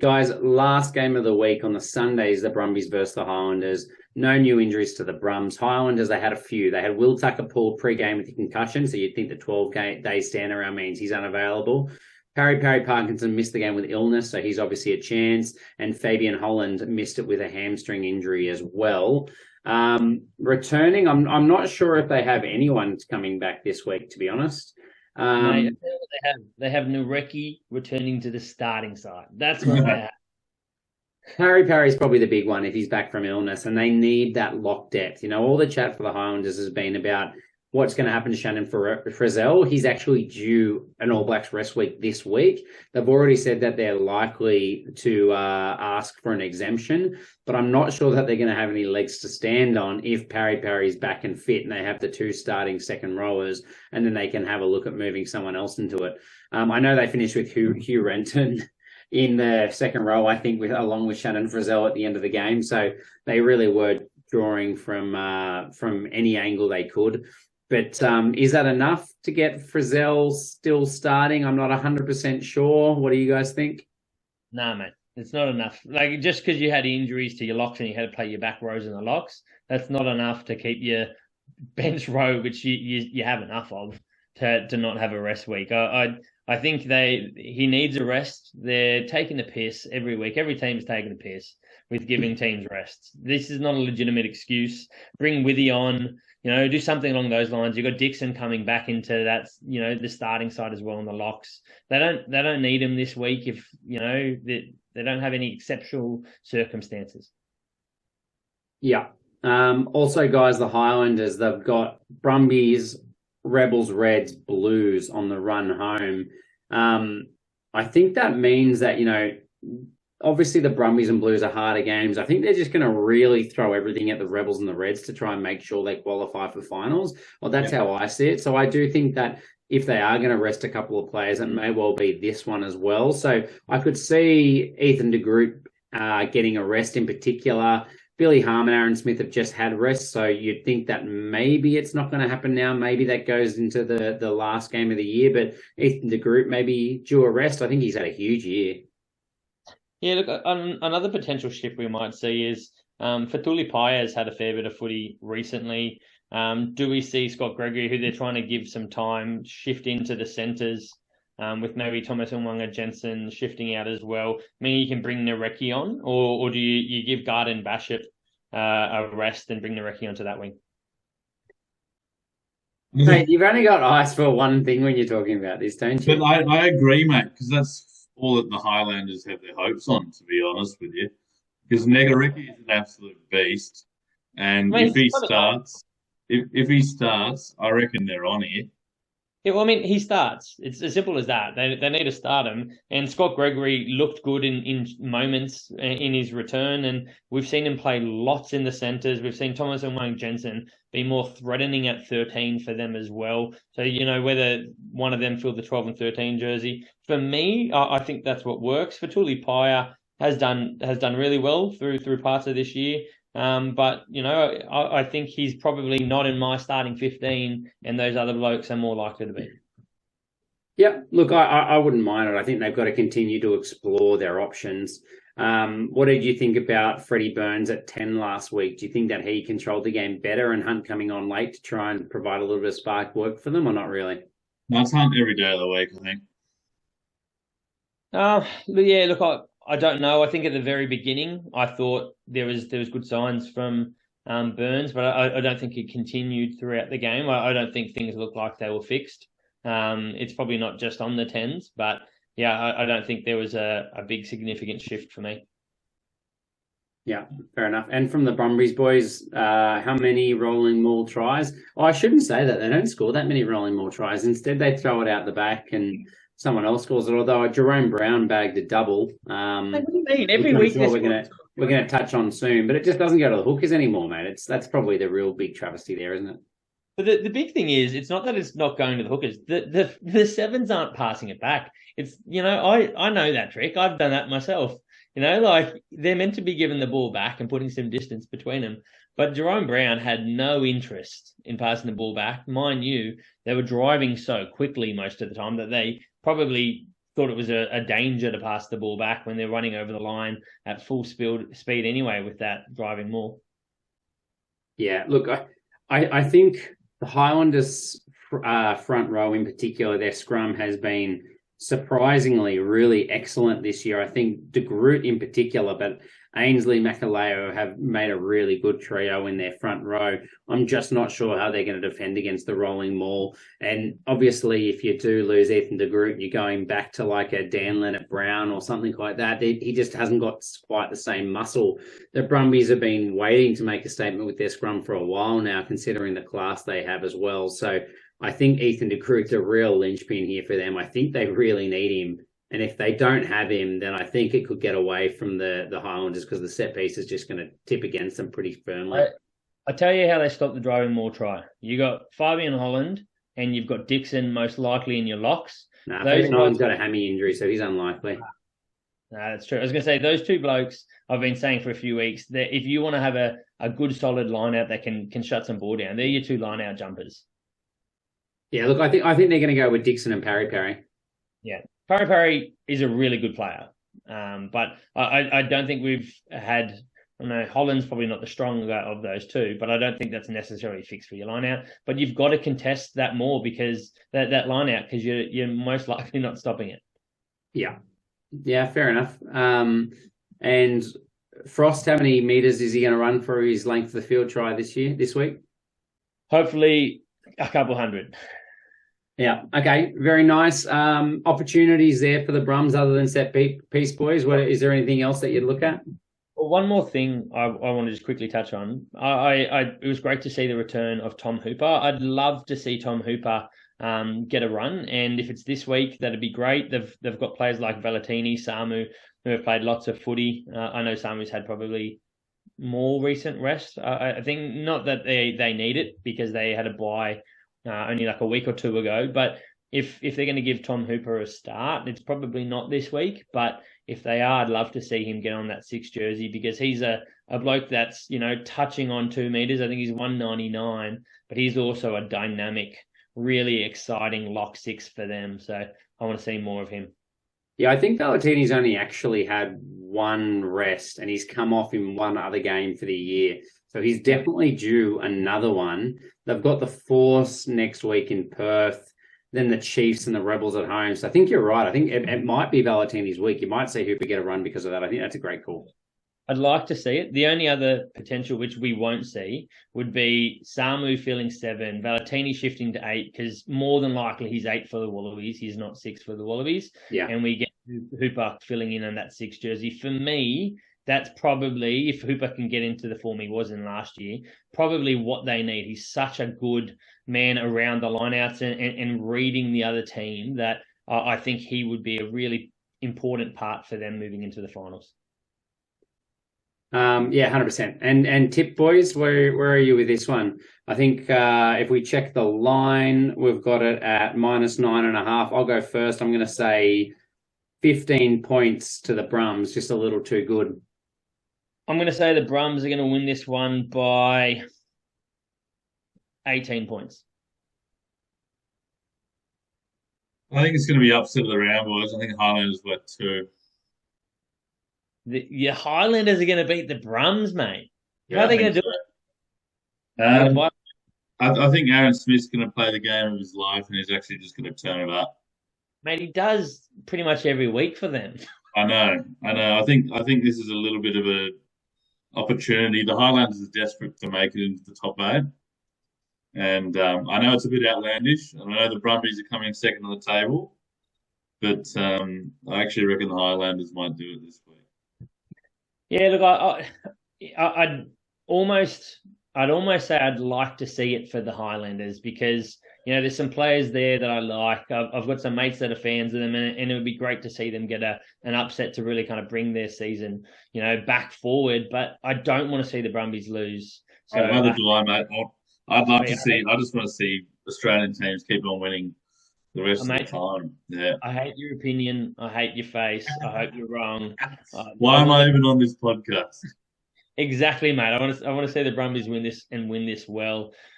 Guys, last game of the week on the Sundays, the Brumbies versus the Highlanders. No new injuries to the Brums. Highlanders, they had a few. They had Will Tucker pulled pre-game with a concussion, so you'd think the 12-day stand around means he's unavailable. Perry Parkinson missed the game with illness, so he's obviously a chance. And Fabian Holland missed it with a hamstring injury as well. Returning, I'm not sure if they have anyone coming back this week, to be honest. Mate, I tell you what they have Nareki returning to the starting side. That's what they have. Perry's probably the big one if he's back from illness, and they need that lock depth. All the chat for the Highlanders has been about what's going to happen to Shannon Frizzell. He's actually due an All Blacks rest week this week. They've already said that they're likely to ask for an exemption, but I'm not sure that they're going to have any legs to stand on if Perry's back and fit and they have the two starting second rowers, and then they can have a look at moving someone else into it. I know they finished with Hugh Renton in the second row, I think, along with Shannon Frizzell at the end of the game. So they really were drawing from any angle they could. But is that enough to get Frizzell still starting? I'm not 100% sure. What do you guys think? Nah, mate, it's not enough. Like, just because you had injuries to your locks and you had to play your back rows in the locks, that's not enough to keep your bench row, which you have enough of, to not have a rest week. I think he needs a rest. They're taking the piss every week. Every team's taking the piss with giving teams rests. This is not a legitimate excuse. Bring Withy on, do something along those lines. You've got Dixon coming back into that, the starting side as well in the locks. They don't need him this week if, they don't have any exceptional circumstances. Yeah. Also, guys, the Highlanders, they've got Brumbies, Rebels, Reds, Blues on the run home. I think that means that, obviously the Brumbies and Blues are harder games. I think they're just going to really throw everything at the Rebels and the Reds to try and make sure they qualify for finals. Well, that's how I see it. So I do think that if they are going to rest a couple of players, it may well be this one as well. So I could see Ethan de Groot getting a rest in particular. Billy Harmon, Aaron Smith have just had rest, so you'd think that maybe it's not going to happen now. Maybe that goes into the last game of the year, but Ethan de Groot maybe due a rest. I think he's had a huge year. Yeah, look, another potential shift we might see is Fatuli Pai has had a fair bit of footy recently. Do we see Scott Gregory, who they're trying to give some time, shift into the centres? With maybe Thomas Umwanga Jensen shifting out as well. I mean, you can bring Nareki on, or do you give Garden Bashop a rest and bring Nareki onto that wing? Mate, you've only got eyes for one thing when you're talking about this, don't you? But I agree, mate, because that's all that the Highlanders have their hopes on, to be honest with you. Because Negariki is an absolute beast, and I mean, if he starts, I reckon they're on here. Yeah, well, I mean, he starts. It's as simple as that. They need to start him. And Scott Gregory looked good in moments in his return, and we've seen him play lots in the centres. We've seen Thomas and Wayne Jensen be more threatening at 13 for them as well. So, whether one of them filled the 12 and 13 jersey. For me, I think that's what works. For Tuli Paya has done really well through parts of this year. But, I think he's probably not in my starting 15, and those other blokes are more likely to be. Yeah, look, I wouldn't mind it. I think they've got to continue to explore their options. What did you think about Freddie Burns at 10 last week? Do you think that he controlled the game better and Hunt coming on late to try and provide a little bit of spark work for them, or not really? No, it's Hunt every day of the week, I think. Yeah, look, I don't know. I think at the very beginning, I thought there was good signs from Burns, but I don't think it continued throughout the game. I don't think things looked like they were fixed. It's probably not just on the 10s, but yeah, I don't think there was a big significant shift for me. Yeah, fair enough. And from the Brumbies boys, how many rolling maul tries? Oh, I shouldn't say that. They don't score that many rolling maul tries. Instead, they throw it out the back and someone else scores it. Although Jerome Brown bagged a double. What do you mean? Every week sure we're gonna touch on soon, but it just doesn't go to the hookers anymore, mate. That's probably the real big travesty there, isn't it? But the big thing is, it's not that it's not going to the hookers. The sevens aren't passing it back. It's I know that trick. I've done that myself. Like they're meant to be giving the ball back and putting some distance between them. But Jerome Brown had no interest in passing the ball back. Mind you, they were driving so quickly most of the time that they probably thought it was a danger to pass the ball back when they're running over the line at full speed anyway with that driving more. Yeah, look, I think the Highlanders front row in particular, their scrum has been surprisingly really excellent this year. I think De Groot in particular, but Ainsley Makaleo have made a really good trio in their front row. I'm just not sure how they're going to defend against the rolling maul. And obviously, if you do lose Ethan De Groot, you're going back to like a Dan Leonard-Brown or something like that. He just hasn't got quite the same muscle. The Brumbies have been waiting to make a statement with their scrum for a while now, considering the class they have as well. So I think Ethan De Groot's a real linchpin here for them. I think they really need him. And if they don't have him, then I think it could get away from the Highlanders because the set piece is just going to tip against them pretty firmly. I tell you how they stop the driving more try. You got Fabian Holland and you've got Dixon most likely in your locks. Fabian Holland's got a hammy injury, so he's unlikely. That's true. I was going to say, those two blokes, I've been saying for a few weeks, that if you want to have a good solid line out that can shut some ball down, they're your two line out jumpers. Yeah, look, I think they're going to go with Dixon and Parry. Yeah. Parry is a really good player, but I don't think we've had. I know Holland's probably not the stronger of those two, but I don't think that's necessarily fixed for your line out. But you've got to contest that more because that line out, because you're most likely not stopping it. Yeah, fair enough. And Frost, how many meters is he going to run for his length of the field try this week? Hopefully, a couple hundred. Yeah. Okay. Very nice. Opportunities there for the Brums other than set piece boys. Is there anything else that you'd look at? Well, one more thing I want to just quickly touch on. It was great to see the return of Tom Hooper. I'd love to see Tom Hooper get a run, and if it's this week, that'd be great. They've got players like Valentini, Samu, who have played lots of footy. I know Samu's had probably more recent rest. I think not that they need it because they had a bye only like a week or two ago. But if they're going to give Tom Hooper a start, it's probably not this week. But if they are, I'd love to see him get on that 6 jersey because he's a bloke that's, touching on 2 meters. I think he's 199, but he's also a dynamic, really exciting lock 6 for them. So I want to see more of him. Yeah, I think Valentini's only actually had one rest and he's come off in one other game for the year. So he's definitely due another one. They've got the Force next week in Perth, then the Chiefs and the Rebels at home. So I think you're right. I think it might be Valentini's week. You might see Hooper get a run because of that. I think that's a great call. I'd like to see it. The only other potential, which we won't see, would be Samu filling 7, Valentini shifting to 8, because more than likely he's 8 for the Wallabies. He's not 6 for the Wallabies. Yeah. And we get Hooper filling in on that 6 jersey. For me, that's probably, if Hooper can get into the form he was in last year, probably what they need. He's such a good man around the lineouts and reading the other team that I think he would be a really important part for them moving into the finals. Yeah, 100%. And tip, boys, where are you with this one? I think if we check the line, we've got it at -9.5. I'll go first. I'm going to say 15 points to the Brums, just a little too good. I'm going to say the Brums are going to win this one by 18 points. I think it's going to be upset of the round, boys. I think Highlanders were 2. The Highlanders are going to beat the Brums, mate. How are they going to do it? I think Aaron Smith's going to play the game of his life and he's actually just going to turn it up. Mate, he does pretty much every week for them. I know. I think this is a little bit of a opportunity. The Highlanders are desperate to make it into the top 8. And I know it's a bit outlandish. And I know the Brumbies are coming second on the table. But I actually reckon the Highlanders might do it this week. Yeah, look, I'd almost say I'd like to see it for the Highlanders because, there's some players there that I like. I've got some mates that are fans of them, and it would be great to see them get an upset to really kind of bring their season, back forward. But I don't want to see the Brumbies lose. So neither do I, mate. I'd love to see. I just want to see Australian teams keep on winning the rest of the time. Yeah. I hate your opinion. I hate your face. I hope you're wrong. Why am I even on this podcast? Exactly, mate. I want to see the Brumbies win this and win this well.